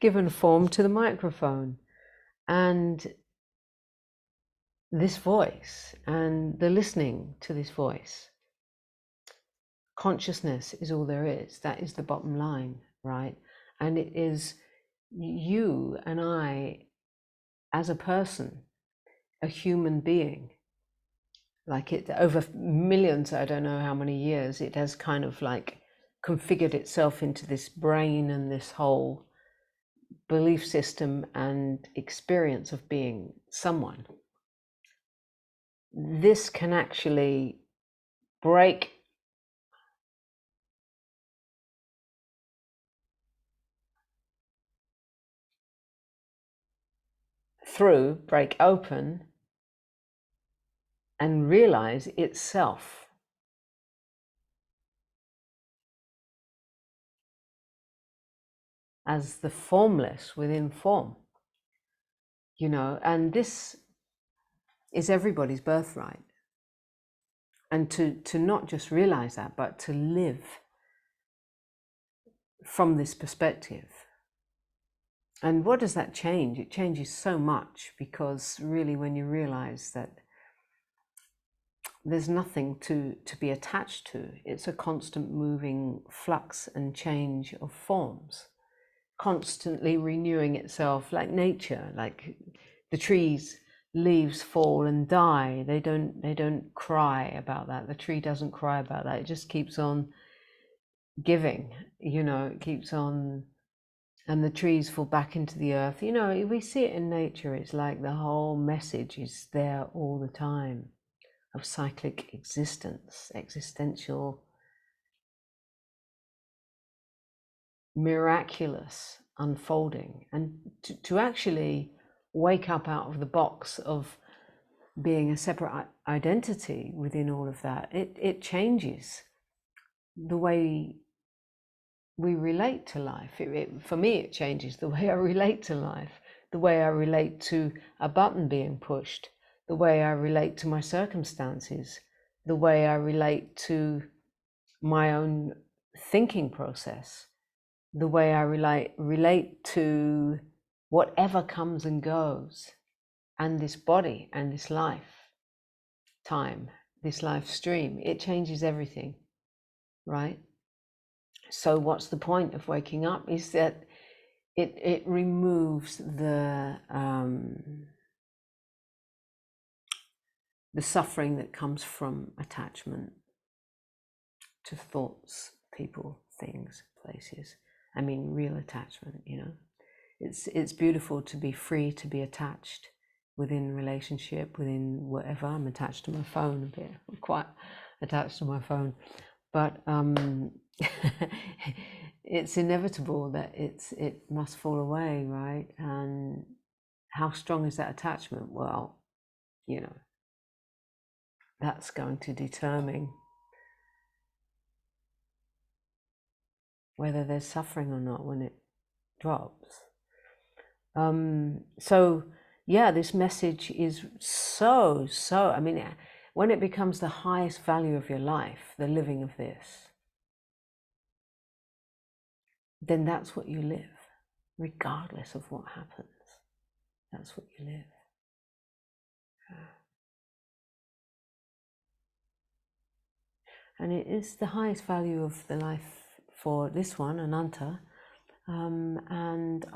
given form to the microphone, and this voice and the listening to this voice. Consciousness is all there is. That is the bottom line, right? And it is you and I as a person, a human being, like it over millions, I don't know how many years, it has kind of like configured itself into this brain and this whole belief system and experience of being someone. This can actually break through, break open, and realize itself. As the formless within form, you know, and this is everybody's birthright. And to not just realize that, but to live from this perspective. And what does that change? It changes so much, because really when you realize that there's nothing to be attached to, it's a constant moving flux and change of forms, constantly renewing itself, like nature, like the trees, leaves fall and die. They don't cry about that. The tree doesn't cry about that. It just keeps on giving, you know, it keeps on, and the trees fall back into the earth. You know, we see it in nature. It's like the whole message is there all the time of cyclic existence, existential, miraculous unfolding. And to actually wake up out of the box of being a separate identity within all of that, it changes the way we relate to life. For me, it changes the way I relate to life, the way I relate to a button being pushed, the way I relate to my circumstances, the way I relate to my own thinking process, the way I relate to whatever comes and goes, and this body and this life time, this life stream. It changes everything, right? So what's the point of waking up? Is that it removes the suffering that comes from attachment to thoughts, people, things, places. I mean, real attachment, you know. It's beautiful to be free to be attached within relationship, within whatever. I'm attached to my phone a bit. I'm quite attached to my phone. But it's inevitable that it must fall away, right? And how strong is that attachment? Well, you know, that's going to determine whether there's suffering or not when it drops. So yeah, this message is so, I mean, when it becomes the highest value of your life, the living of this, then that's what you live, regardless of what happens. That's what you live. And it is the highest value of the life for this one, Ananta. And